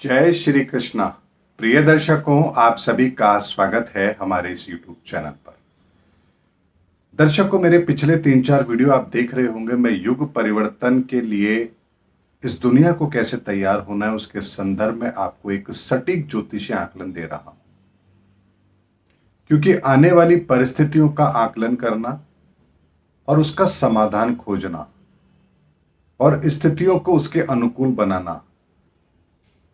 जय श्री कृष्णा। प्रिय दर्शकों, आप सभी का स्वागत है हमारे इस YouTube चैनल पर। दर्शकों, मेरे पिछले 3-4 वीडियो आप देख रहे होंगे। मैं युग परिवर्तन के लिए इस दुनिया को कैसे तैयार होना है उसके संदर्भ में आपको एक सटीक ज्योतिषीय आकलन दे रहा हूं, क्योंकि आने वाली परिस्थितियों का आकलन करना और उसका समाधान खोजना और स्थितियों को उसके अनुकूल बनाना,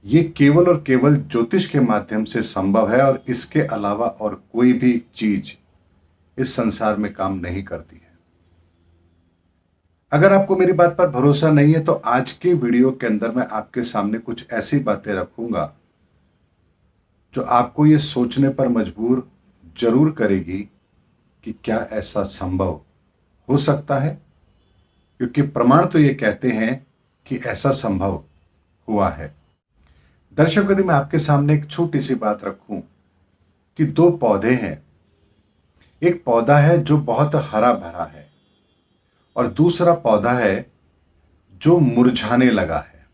ये केवल और केवल ज्योतिष के माध्यम से संभव है और इसके अलावा और कोई भी चीज इस संसार में काम नहीं करती है। अगर आपको मेरी बात पर भरोसा नहीं है तो आज के वीडियो के अंदर मैं आपके सामने कुछ ऐसी बातें रखूंगा जो आपको ये सोचने पर मजबूर जरूर करेगी कि क्या ऐसा संभव हो सकता है, क्योंकि प्रमाण तो ये कहते हैं कि ऐसा संभव हुआ है। दर्शकों, यदि मैं आपके सामने एक छोटी सी बात रखूं कि 2 पौधे हैं। एक पौधा है जो बहुत हरा भरा है और दूसरा पौधा है जो मुरझाने लगा है।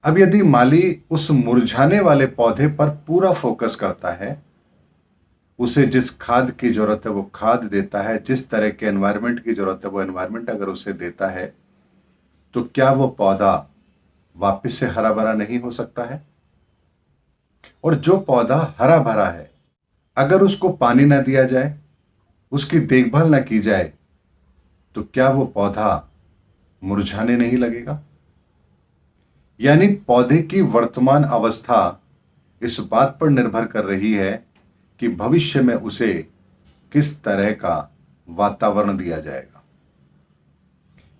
अब यदि माली उस मुरझाने वाले पौधे पर पूरा फोकस करता है, उसे जिस खाद की जरूरत है वो खाद देता है, जिस तरह के एनवायरनमेंट की जरूरत है वो एनवायरनमेंट अगर उसे देता है, तो क्या वो पौधा वापस से हरा भरा नहीं हो सकता है? और जो पौधा हरा भरा है, अगर उसको पानी ना दिया जाए, उसकी देखभाल ना की जाए, तो क्या वो पौधा मुरझाने नहीं लगेगा? यानी पौधे की वर्तमान अवस्था इस बात पर निर्भर कर रही है कि भविष्य में उसे किस तरह का वातावरण दिया जाएगा।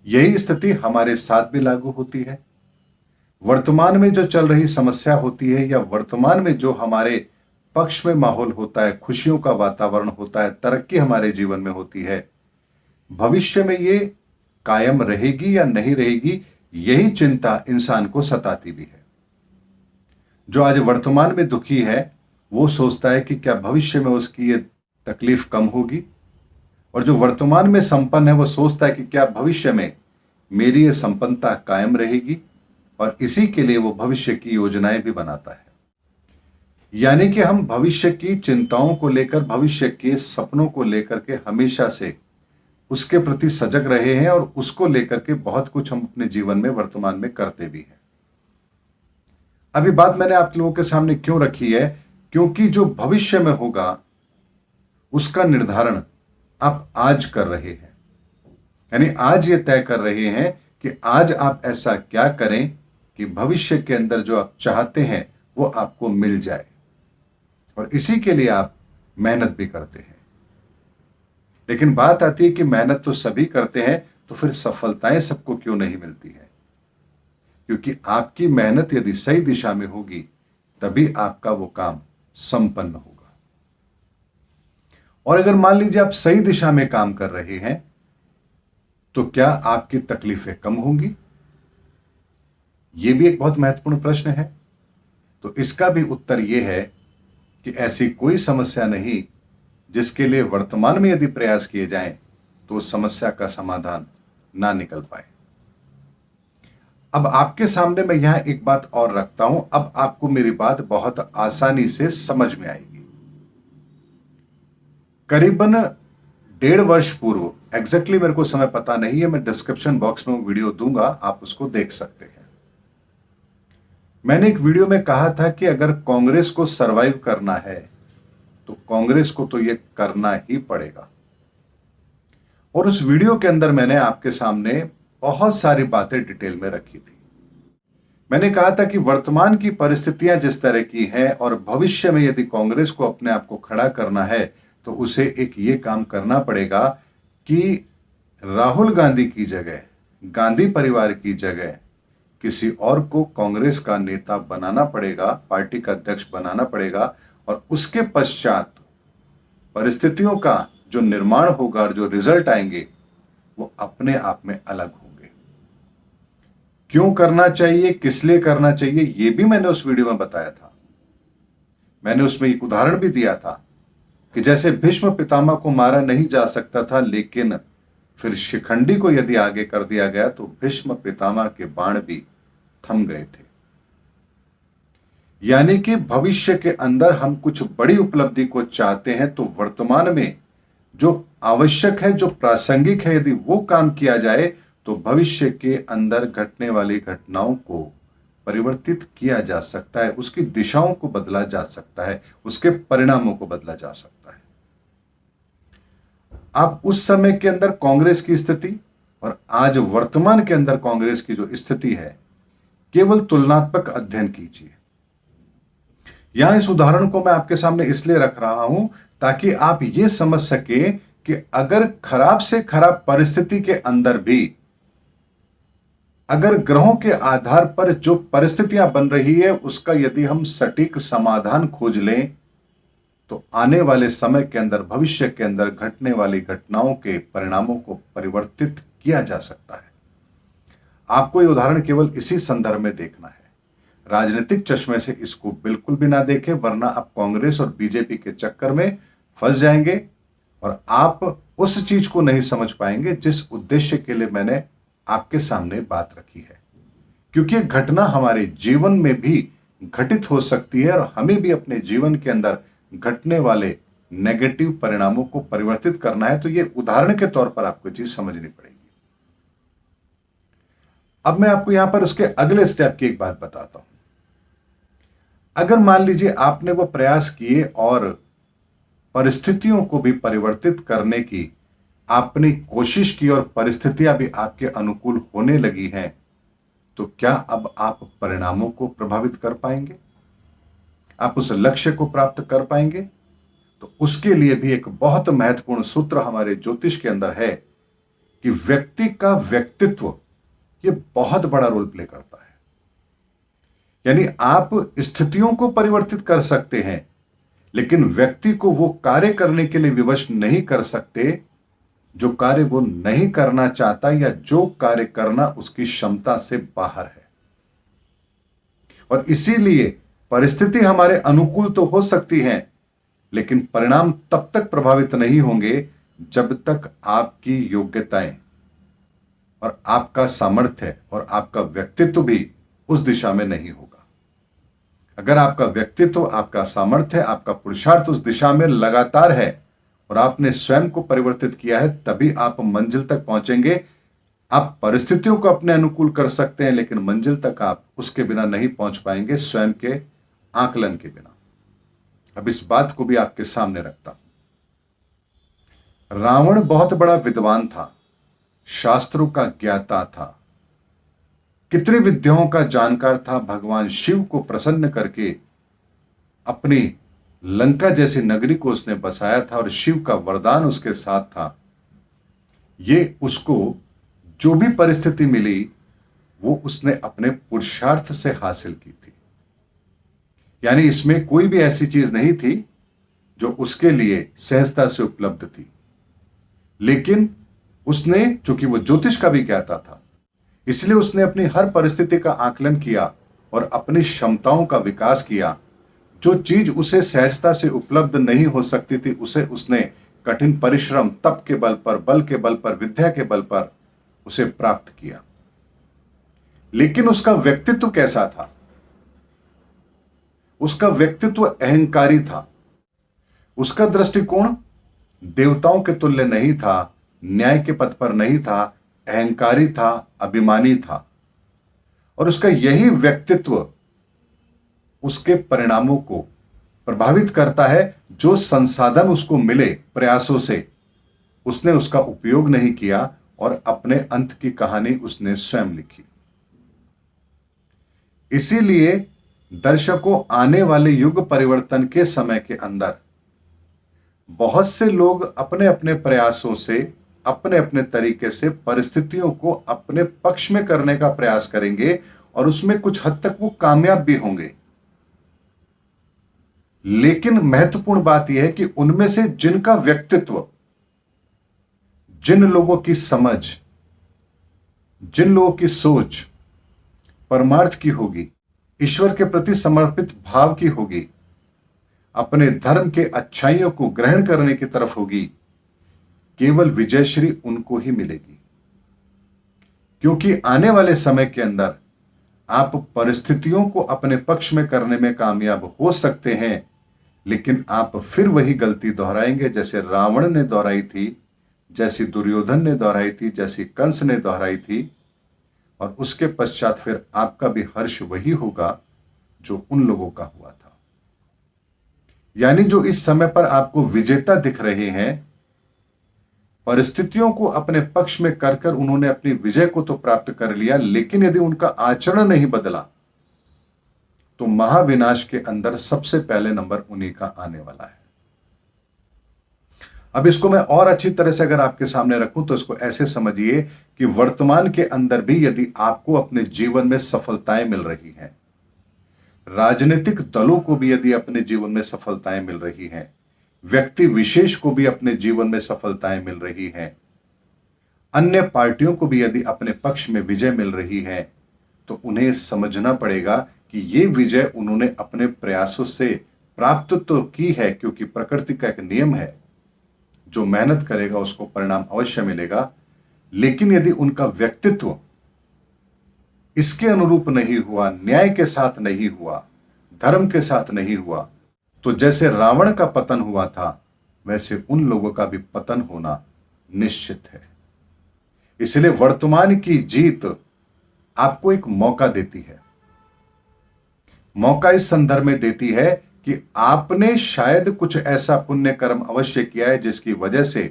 यही स्थिति हमारे साथ भी लागू होती है। वर्तमान में जो चल रही समस्या होती है या वर्तमान में जो हमारे पक्ष में माहौल होता है, खुशियों का वातावरण होता है, तरक्की हमारे जीवन में होती है, भविष्य में ये कायम रहेगी या नहीं रहेगी, यही चिंता इंसान को सताती भी है। जो आज वर्तमान में दुखी है वो सोचता है कि क्या भविष्य में उसकी ये तकलीफ कम होगी, और जो वर्तमान में संपन्न है वो सोचता है कि क्या भविष्य में मेरी ये संपन्नता कायम रहेगी, और इसी के लिए वो भविष्य की योजनाएं भी बनाता है। यानी कि हम भविष्य की चिंताओं को लेकर, भविष्य के सपनों को लेकर के हमेशा से उसके प्रति सजग रहे हैं और उसको लेकर के बहुत कुछ हम अपने जीवन में वर्तमान में करते भी हैं। अभी बात मैंने आप लोगों के सामने क्यों रखी है? क्योंकि जो भविष्य में होगा उसका निर्धारण आप आज कर रहे हैं। यानी आज ये तय कर रहे हैं कि आज आप ऐसा क्या करें कि भविष्य के अंदर जो आप चाहते हैं वो आपको मिल जाए, और इसी के लिए आप मेहनत भी करते हैं। लेकिन बात आती है कि मेहनत तो सभी करते हैं, तो फिर सफलताएं सबको क्यों नहीं मिलती है? क्योंकि आपकी मेहनत यदि सही दिशा में होगी तभी आपका वो काम संपन्न होगा। और अगर मान लीजिए आप सही दिशा में काम कर रहे हैं तो क्या आपकी तकलीफें कम होंगी? यह भी एक बहुत महत्वपूर्ण प्रश्न है। तो इसका भी उत्तर यह है कि ऐसी कोई समस्या नहीं जिसके लिए वर्तमान में यदि प्रयास किए जाएं तो उस समस्या का समाधान ना निकल पाए। अब आपके सामने मैं यहां एक बात और रखता हूं, अब आपको मेरी बात बहुत आसानी से समझ में आएगी। करीबन 1.5 वर्ष पूर्व, एग्जैक्टली मेरे को समय पता नहीं है, मैं डिस्क्रिप्शन बॉक्स में वो वीडियो दूंगा, आप उसको देख सकते हैं। मैंने एक वीडियो में कहा था कि अगर कांग्रेस को सरवाइव करना है तो कांग्रेस को तो ये करना ही पड़ेगा। और उस वीडियो के अंदर मैंने आपके सामने बहुत सारी बातें डिटेल में रखी थी। मैंने कहा था कि वर्तमान की परिस्थितियां जिस तरह की हैं और भविष्य में यदि कांग्रेस को अपने आप को खड़ा करना है तो उसे एक ये काम करना पड़ेगा कि राहुल गांधी की जगह, गांधी परिवार की जगह किसी और को कांग्रेस का नेता बनाना पड़ेगा, पार्टी का अध्यक्ष बनाना पड़ेगा, और उसके पश्चात परिस्थितियों का जो निर्माण होगा और जो रिजल्ट आएंगे वो अपने आप में अलग होंगे। क्यों करना चाहिए, किस लिए करना चाहिए, यह भी मैंने उस वीडियो में बताया था। मैंने उसमें एक उदाहरण भी दिया था कि जैसे भीष्म पितामह को मारा नहीं जा सकता था, लेकिन फिर शिखंडी को यदि आगे कर दिया गया तो भीष्म पितामह के बाण भी थम गए थे। यानी कि भविष्य के अंदर हम कुछ बड़ी उपलब्धि को चाहते हैं तो वर्तमान में जो आवश्यक है, जो प्रासंगिक है, यदि वो काम किया जाए तो भविष्य के अंदर घटने वाली घटनाओं को परिवर्तित किया जा सकता है, उसकी दिशाओं को बदला जा सकता है, उसके परिणामों को बदला जा सकता है। आप उस समय के अंदर कांग्रेस की स्थिति और आज वर्तमान के अंदर कांग्रेस की जो स्थिति है, केवल तुलनात्मक अध्ययन कीजिए। यहां इस उदाहरण को मैं आपके सामने इसलिए रख रहा हूं ताकि आप यह समझ सके कि अगर खराब से खराब परिस्थिति के अंदर भी अगर ग्रहों के आधार पर जो परिस्थितियां बन रही है उसका यदि हम सटीक समाधान खोज लें तो आने वाले समय के अंदर, भविष्य के अंदर घटने वाली घटनाओं के परिणामों को परिवर्तित किया जा सकता है। आपको यह उदाहरण केवल इसी संदर्भ में देखना है, राजनीतिक चश्मे से इसको बिल्कुल भी ना देखें, वरना आप कांग्रेस और बीजेपी के चक्कर में फंस जाएंगे और आप उस चीज को नहीं समझ पाएंगे जिस उद्देश्य के लिए मैंने आपके सामने बात रखी है। क्योंकि घटना हमारे जीवन में भी घटित हो सकती है और हमें भी अपने जीवन के अंदर घटने वाले नेगेटिव परिणामों को परिवर्तित करना है, तो यह उदाहरण के तौर पर आपको चीज समझनी पड़ेगी। अब मैं आपको यहां पर उसके अगले स्टेप की एक बात बताता हूं। अगर मान लीजिए आपने वो प्रयास किए और परिस्थितियों को भी परिवर्तित करने की आपने कोशिश की और परिस्थितियां भी आपके अनुकूल होने लगी हैं, तो क्या अब आप परिणामों को प्रभावित कर पाएंगे? आप उस लक्ष्य को प्राप्त कर पाएंगे? तो उसके लिए भी एक बहुत महत्वपूर्ण सूत्र हमारे ज्योतिष के अंदर है कि व्यक्ति का व्यक्तित्व यह बहुत बड़ा रोल प्ले करता है। यानी आप स्थितियों को परिवर्तित कर सकते हैं, लेकिन व्यक्ति को वो कार्य करने के लिए विवश नहीं कर सकते जो कार्य वो नहीं करना चाहता या जो कार्य करना उसकी क्षमता से बाहर है। और इसीलिए परिस्थिति हमारे अनुकूल तो हो सकती है, लेकिन परिणाम तब तक प्रभावित नहीं होंगे जब तक आपकी योग्यताएं और आपका सामर्थ्य और आपका व्यक्तित्व भी उस दिशा में नहीं होगा। अगर आपका व्यक्तित्व, आपका सामर्थ्य, आपका पुरुषार्थ उस दिशा में लगातार है और आपने स्वयं को परिवर्तित किया है, तभी आप मंजिल तक पहुंचेंगे। आप परिस्थितियों को अपने अनुकूल कर सकते हैं, लेकिन मंजिल तक आप उसके बिना नहीं पहुंच पाएंगे, स्वयं के आकलन के बिना। अब इस बात को भी आपके सामने रखता हूं। रावण बहुत बड़ा विद्वान था, शास्त्रों का ज्ञाता था, कितनी विद्याओं का जानकार था। भगवान शिव को प्रसन्न करके अपनी लंका जैसी नगरी को उसने बसाया था और शिव का वरदान उसके साथ था। ये उसको जो भी परिस्थिति मिली वो उसने अपने पुरुषार्थ से हासिल की थी। यानी इसमें कोई भी ऐसी चीज नहीं थी जो उसके लिए सहजता से उपलब्ध थी, लेकिन उसने, चूंकि वो ज्योतिष का भी ज्ञाता था, इसलिए उसने अपनी हर परिस्थिति का आकलन किया और अपनी क्षमताओं का विकास किया। जो चीज उसे सहजता से उपलब्ध नहीं हो सकती थी, उसे उसने कठिन परिश्रम, तप के बल पर, बल के बल पर, विद्या के बल पर उसे प्राप्त किया। लेकिन उसका व्यक्तित्व कैसा था? उसका व्यक्तित्व अहंकारी था। उसका दृष्टिकोण देवताओं के तुल्य नहीं था, न्याय के पथ पर नहीं था, अहंकारी था, अभिमानी था। और उसका यही व्यक्तित्व उसके परिणामों को प्रभावित करता है। जो संसाधन उसको मिले प्रयासों से, उसने उसका उपयोग नहीं किया और अपने अंत की कहानी उसने स्वयं लिखी। इसीलिए दर्शकों, आने वाले युग परिवर्तन के समय के अंदर बहुत से लोग अपने अपने प्रयासों से, अपने अपने तरीके से परिस्थितियों को अपने पक्ष में करने का प्रयास करेंगे और उसमें कुछ हद तक वो कामयाब भी होंगे। लेकिन महत्वपूर्ण बात यह है कि उनमें से जिनका व्यक्तित्व, जिन लोगों की समझ, जिन लोगों की सोच परमार्थ की होगी, ईश्वर के प्रति समर्पित भाव की होगी, अपने धर्म के अच्छाइयों को ग्रहण करने की तरफ होगी, केवल विजयश्री उनको ही मिलेगी। क्योंकि आने वाले समय के अंदर आप परिस्थितियों को अपने पक्ष में करने में कामयाब हो सकते हैं, लेकिन आप फिर वही गलती दोहराएंगे जैसे रावण ने दोहराई थी, जैसी दुर्योधन ने दोहराई थी, जैसी कंस ने दोहराई थी, और उसके पश्चात फिर आपका भी हर्ष वही होगा जो उन लोगों का हुआ था। यानी जो इस समय पर आपको विजेता दिख रहे हैं, परिस्थितियों को अपने पक्ष में कर कर उन्होंने अपनी विजय को तो प्राप्त कर लिया, लेकिन यदि उनका आचरण नहीं बदला तो महाविनाश के अंदर सबसे पहले नंबर उन्हीं का आने वाला है। अब इसको मैं और अच्छी तरह से अगर आपके सामने रखूं तो इसको ऐसे समझिए कि वर्तमान के अंदर भी यदि आपको अपने जीवन में सफलताएं मिल रही हैं, राजनीतिक दलों को भी यदि अपने जीवन में सफलताएं मिल रही हैं, व्यक्ति विशेष को भी अपने जीवन में सफलताएं मिल रही हैं, अन्य पार्टियों को भी यदि अपने पक्ष में विजय मिल रही है, तो उन्हें समझना पड़ेगा कि ये विजय उन्होंने अपने प्रयासों से प्राप्त तो की है, क्योंकि प्रकृति का एक नियम है, जो मेहनत करेगा उसको परिणाम अवश्य मिलेगा। लेकिन यदि उनका व्यक्तित्व इसके अनुरूप नहीं हुआ, न्याय के साथ नहीं हुआ, धर्म के साथ नहीं हुआ, तो जैसे रावण का पतन हुआ था, वैसे उन लोगों का भी पतन होना निश्चित है। इसलिए वर्तमान की जीत आपको एक मौका देती है। मौका इस संदर्भ में देती है कि आपने शायद कुछ ऐसा पुण्य कर्म अवश्य किया है जिसकी वजह से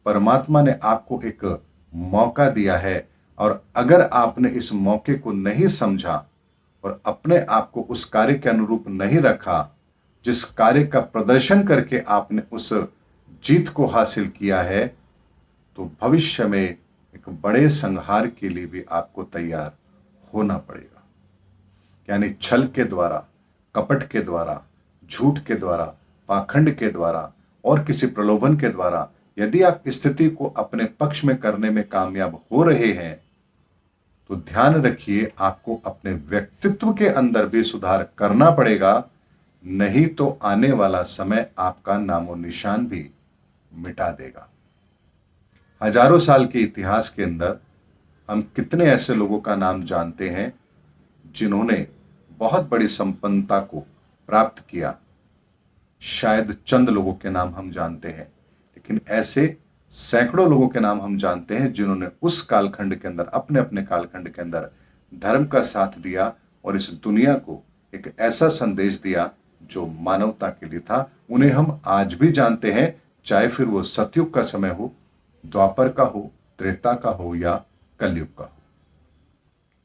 परमात्मा ने आपको एक मौका दिया है, और अगर आपने इस मौके को नहीं समझा और अपने आप को उस कार्य के अनुरूप नहीं रखा, जिस कार्य का प्रदर्शन करके आपने उस जीत को हासिल किया है, तो भविष्य में एक बड़े संहार के लिए भी आपको तैयार होना पड़ेगा। यानी छल के द्वारा, कपट के द्वारा, झूठ के द्वारा, पाखंड के द्वारा और किसी प्रलोभन के द्वारा यदि आप स्थिति को अपने पक्ष में करने में कामयाब हो रहे हैं, तो ध्यान रखिए आपको अपने व्यक्तित्व के अंदर भी सुधार करना पड़ेगा, नहीं तो आने वाला समय आपका नामो निशान भी मिटा देगा। हजारों साल के इतिहास के अंदर हम कितने ऐसे लोगों का नाम जानते हैं जिन्होंने बहुत बड़ी संपन्नता को प्राप्त किया। शायद चंद लोगों के नाम हम जानते हैं, लेकिन ऐसे सैकड़ों लोगों के नाम हम जानते हैं जिन्होंने उस कालखंड के अंदर, अपने अपने कालखंड के अंदर धर्म का साथ दिया और इस दुनिया को एक ऐसा संदेश दिया जो मानवता के लिए था। उन्हें हम आज भी जानते हैं, चाहे फिर वो सतयुग का समय हो, द्वापर का हो, त्रेता का हो या कलयुग का हो।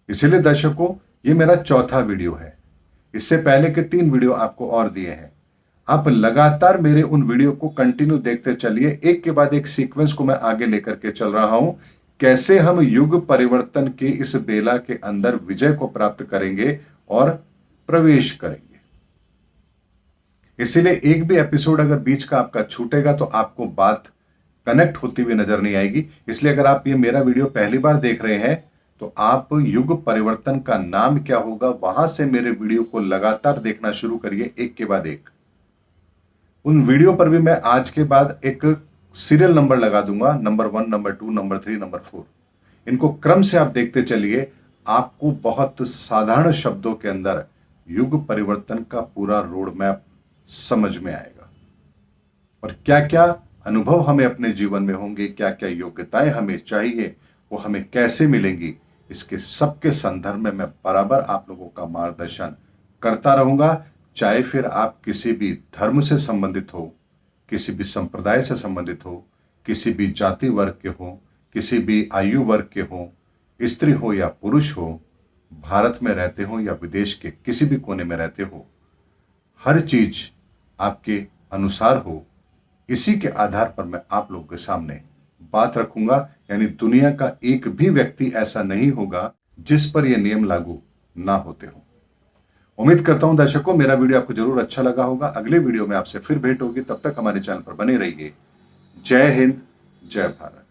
इसीलिए दर्शकों, ये मेरा चौथा वीडियो है। इससे पहले के 3 वीडियो आपको और दिए हैं। आप लगातार मेरे उन वीडियो को कंटिन्यू देखते चलिए, एक के बाद एक सीक्वेंस को मैं आगे लेकर के चल रहा हूं, कैसे हम युग परिवर्तन के इस बेला के अंदर विजय को प्राप्त करेंगे और प्रवेश करेंगे। इसीलिए एक भी एपिसोड अगर बीच का आपका छूटेगा तो आपको बात कनेक्ट होती हुई नजर नहीं आएगी। इसलिए अगर आप ये मेरा वीडियो पहली बार देख रहे हैं तो आप युग परिवर्तन का नाम क्या होगा, वहां से मेरे वीडियो को लगातार देखना शुरू करिए, एक के बाद एक। उन वीडियो पर भी मैं आज के बाद एक सीरियल नंबर लगा दूंगा, नंबर 1, नंबर 2, नंबर 3, नंबर 4। इनको क्रम से आप देखते चलिए, आपको बहुत साधारण शब्दों के अंदर युग परिवर्तन का पूरा रोड मैप समझ में आएगा और क्या क्या अनुभव हमें अपने जीवन में होंगे, क्या क्या योग्यताएं हमें चाहिए, वो हमें कैसे मिलेंगी, इसके सबके संदर्भ में मैं बराबर आप लोगों का मार्गदर्शन करता रहूंगा। चाहे फिर आप किसी भी धर्म से संबंधित हो, किसी भी संप्रदाय से संबंधित हो, किसी भी जाति वर्ग के हो, किसी भी आयु वर्ग के हो, स्त्री हो या पुरुष हो, भारत में रहते हो या विदेश के किसी भी कोने में रहते हो, हर चीज आपके अनुसार हो, इसी के आधार पर मैं आप लोगों के सामने बात रखूंगा। यानी दुनिया का एक भी व्यक्ति ऐसा नहीं होगा जिस पर यह नियम लागू ना होते हो। उम्मीद करता हूं दर्शकों, मेरा वीडियो आपको जरूर अच्छा लगा होगा। अगले वीडियो में आपसे फिर भेंट होगी, तब तक हमारे चैनल पर बने रहिए। जय हिंद, जय भारत।